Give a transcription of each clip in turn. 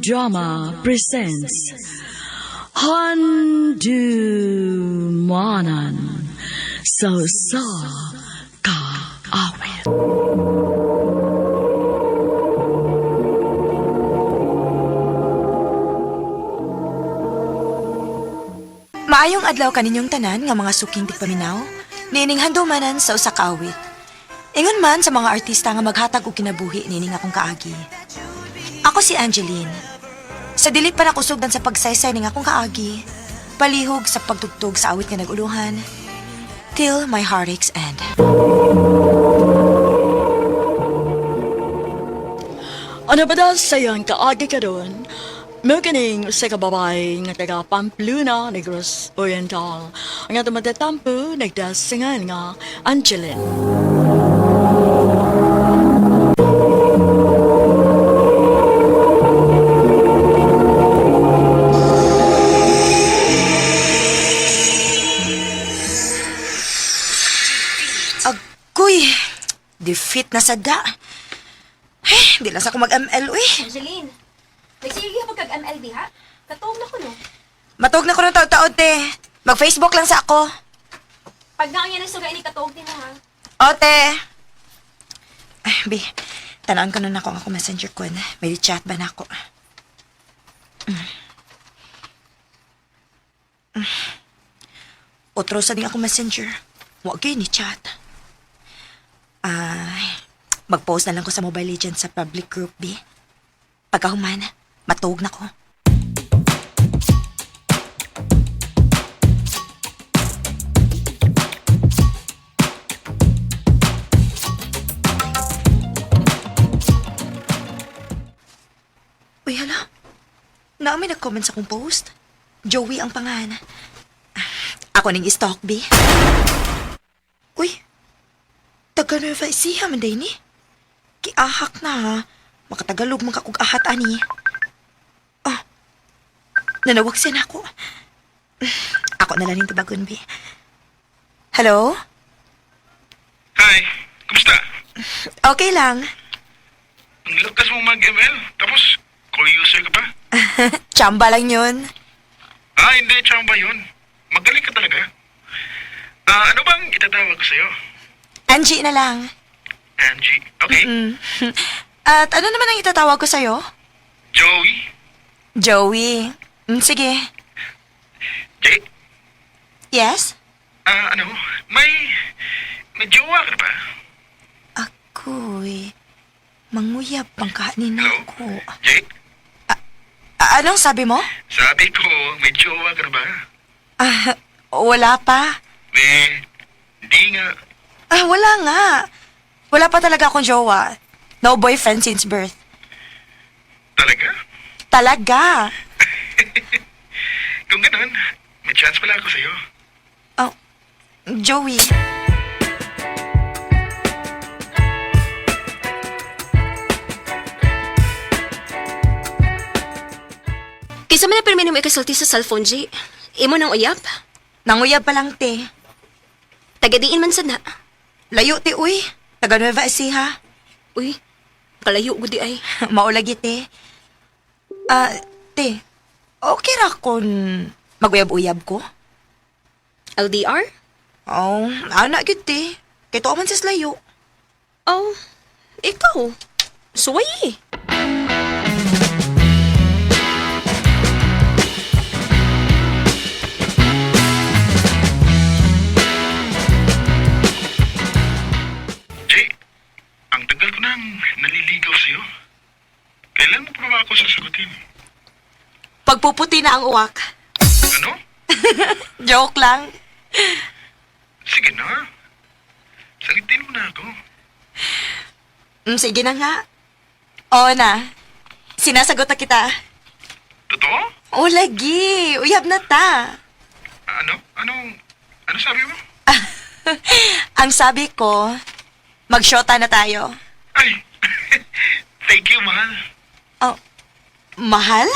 Drama presents Handumanan So Sa Ka Awit. Maayong adlaw kaninyong tanan nga mga suking tigpaminaw, niining handumanan sa usa ka awit. Ingon man sa mga artista nga maghatag og kinabuhi niining akong kaagi. Ako si Angeline. Sa dili pa nakusugdan sa pagsaysay ning akong kaagi, palihog sa pagtugtog sa awit nga naguluhan, till my heartaches end. Ano ba daw sa iyang kaagi ka doon? May kining sa kababay nga taga Pamplona, Negros Oriental. Ang atong matatampo, nagdasingan nga Angeline. Agoy, defeat na sada. Di lang sa ako mag-ML, uy. Angeline, nagsige ka pagkag-ML diha? Katuog na ko, no? Matug na ko ng taon-taon, te. Mag-Facebook lang sa ako. Pag nga yan ang sugay ni katuog din mo, ha? Ote. Ay, Bi, tanaan ko nun ako ang ako messenger ko. May chat ba na ako? Otro sa ding ako messenger. Huwag kayo ni chat. Ay, mag-post na lang ko sa Mobile Legends sa public group, Bi. Pagkahuman, matug na ko. Uy, hala. May nag-comment sa akong post. Joey ang pangalan. Ako ning stalk, Bi. Uy, taga-Nueva Ecija man day ni. Kiahak na, ha. Makatagalog man kakog ahat, ani. Oh, nanawag siya na ako. Ako na lang yung tabagon, Bi. Hello? Hi, kumusta? Okay lang. Ang lakas mong mag-ML, tapos call user ka pa? Chamba lang yun. Hindi, chamba yun. Magaling ka talaga. Ano bang itatawag ko sa'yo? Angie na lang. Angie, okay? At ano naman ang itatawag ko sa'yo? Joey? Joey. Sige. Jay? Yes? May jowa ka na ba? Ako'y manguyab pang kanin Hello? ako. Jay? Anong sabi mo? Sabi ko, may jowa ka na ba? Wala pa. Hindi nga. Wala nga. Wala pa talaga akong jowa. No boyfriend since birth. Talaga? Talaga. Kung ganun, may chance pala ako sa'yo. Oh, Joey. Kaysa man na permino mo ikasulti sa cellphone, G. Imo nang uyap. Nanguyab pa lang, te. Tagadiin man sad na. Layo, te, uy. Taga Nueva Ecija. Uy, kalayo gudi ay. Maulagi, te. Te. Okay ra kung maguyab-uyab ko? LDR? Oh, anak gid, te. Kaya to man sis layo. Oh, ikaw. Suway eh. Jay, ang tagal ko nang naliligaw sa'yo. Kailan mo pa ba ako sasagutin? Pagpuputi na ang uwak. Ano? Joke lang. Sige na. Sagutin mo na ako. Sige na nga. Oo na. Sinasagot na kita. Totoo? Oh, lagi. Uyab na ta. Ano sabi mo? Ang sabi ko, mag-shota na tayo. Ay, thank you, mahal. Oh, mahal?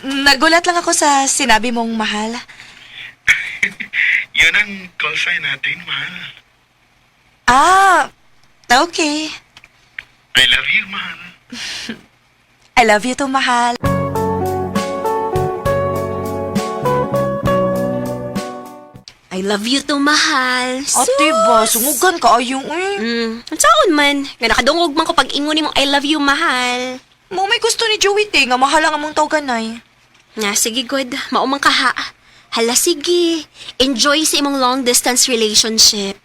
Nagulat lang ako sa sinabi mong mahal. Yun ang call sign natin, mahal. Ah, okay. I love you, mahal. I love you too, mahal. I love you too, mahal. Ate ba, sungugan ka ayong Ang saon man. Nga nakadungog man ko pag ingon mong I love you, mahal. Mo may gusto ni Joey te, nga mahal ang among tawganay. Nga, sige, good. Maumang ka, ha. Hala, sige. Enjoy sa imong long-distance relationship.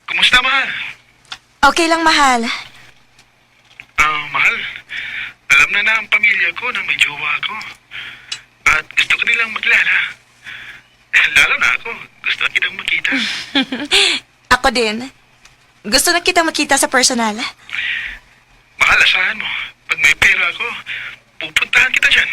Kumusta, mahal? Okay lang, mahal. Mahal. Alam na ang pamilya ko na may jowa ako. At gusto ko nilang makilala. Lalo na ako. Gusto kitang makita. Ako din. Gusto na kita makita sa personal. Mahal, asahan mo. Pag may pera ako, pupuntahan kita dyan.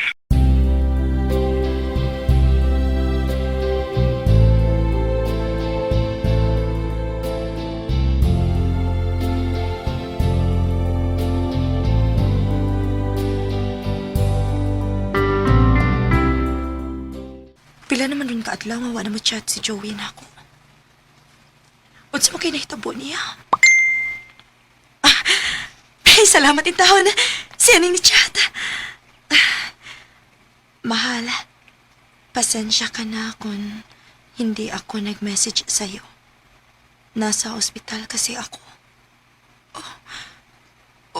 Pila naman rin kaadlaw nga wala na chat si Joey na ako. Unsa mo kayo nahitabo niya? Ay, salamat in taon. Siya ning ni chat. Mahal, pasensya ka na kung hindi ako nag-message sa'yo. Nasa ospital kasi ako.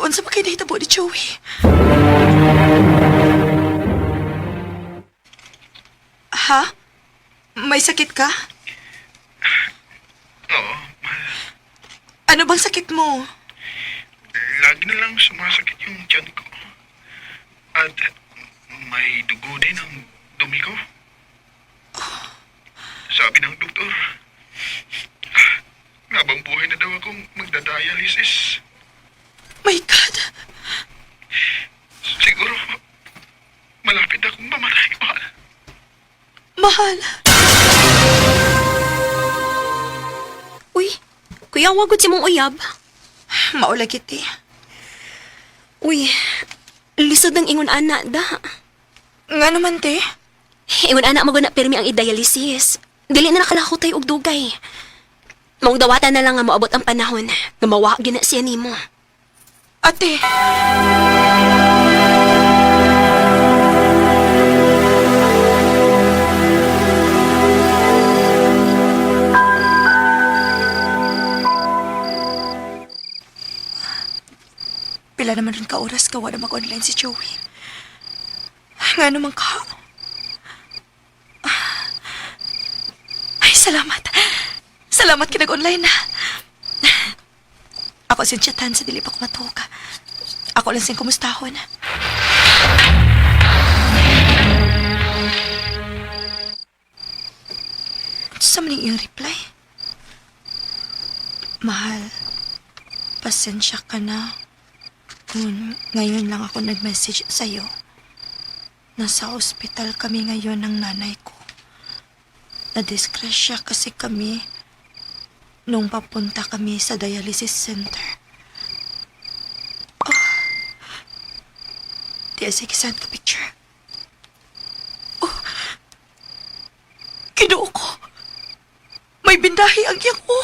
Unsa mo kayo nahitabo ni Joey? Ha? May sakit ka? Oo, mahal. Ano bang sakit mo? Lagi na lang sumasakit yung tiyan ko. At may dugo din ang dumi ko. Sabi ng doktor, habang buhay na daw akong magdadialysis. My God! Siguro, malapit akong mamatay, mahal. Mahal! Uy, kuya, wagod si mong uyab. Maulagit eh. Uy, lisod ng ingon ana da. Nga naman, te. Ingon ana mo na pirmi ang i-dialysis. Dili na nakalakotay og dugay. Maong dawatan na lang nga moabot ang panahon nga mawa gina siya nimo. Ate! Pila naman rin ka oras ka wala mag-online si Joey. Nga naman ka. Ay, salamat. Salamat kinag-online na. Ako sin chatan sa dili pa ko matuka. Ako lang sin kumustahon. Sa maning iyong reply? Mahal, pasensya ka na. Ngayon lang ako nag-message sa'yo. Nasa ospital kami ngayon ng nanay ko. Nadisgrasya kasi kami nung papunta kami sa dialysis center. Oh. Di sige, saan ka picture? Oh. Kinuo ko. May bindahi ang iyang ko.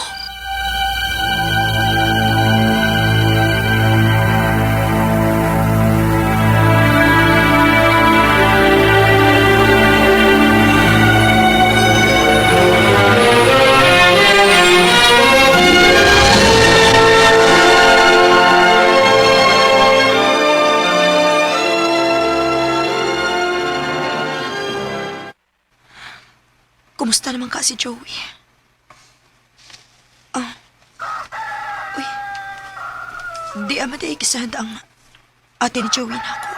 Kumusta naman ka si Joey? Uy. Di ama di ikisahad ang ate ni Joey na ako.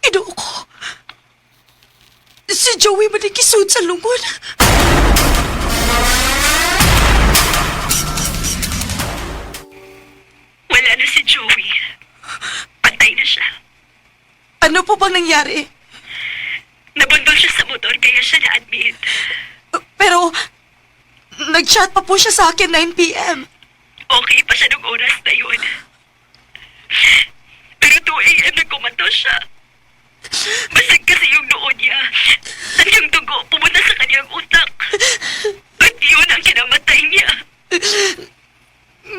Ido ko. Si Joey manikisud sa lungod. Wala na si Joey. Patay Ano po bang nangyari? Nabundol siya sa motor kaya siya na-admit. Pero, nag-chat pa po siya sa akin 9 p.m. Okay pa siya nung oras na yun. Pero 2 a.m. nagkumatos siya. Basag kasi yung noo niya. At yung dugo pumunta sa kanyang utak. At yun ang kinamatay niya.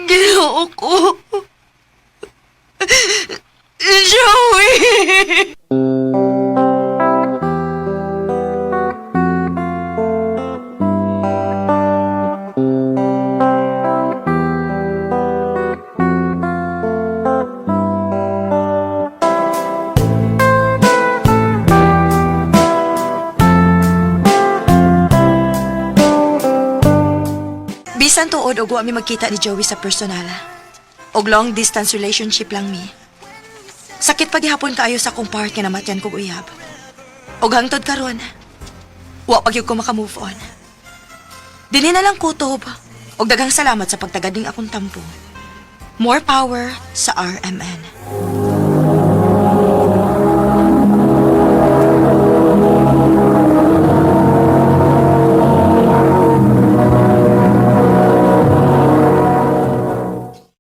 Ginoo ko. Joey! Bisan tuod og wa mi magkita ni Joey sa personal. Og long distance relationship lang mi. Sakit pa gihapon kaayo sa akong part nga namatyan kog uyab. Og hangtod karon, wa pa gyud ko maka-move on. Dinhi na lang kutob. Og daghang salamat sa pagtagading akong tampo. More power sa RMN.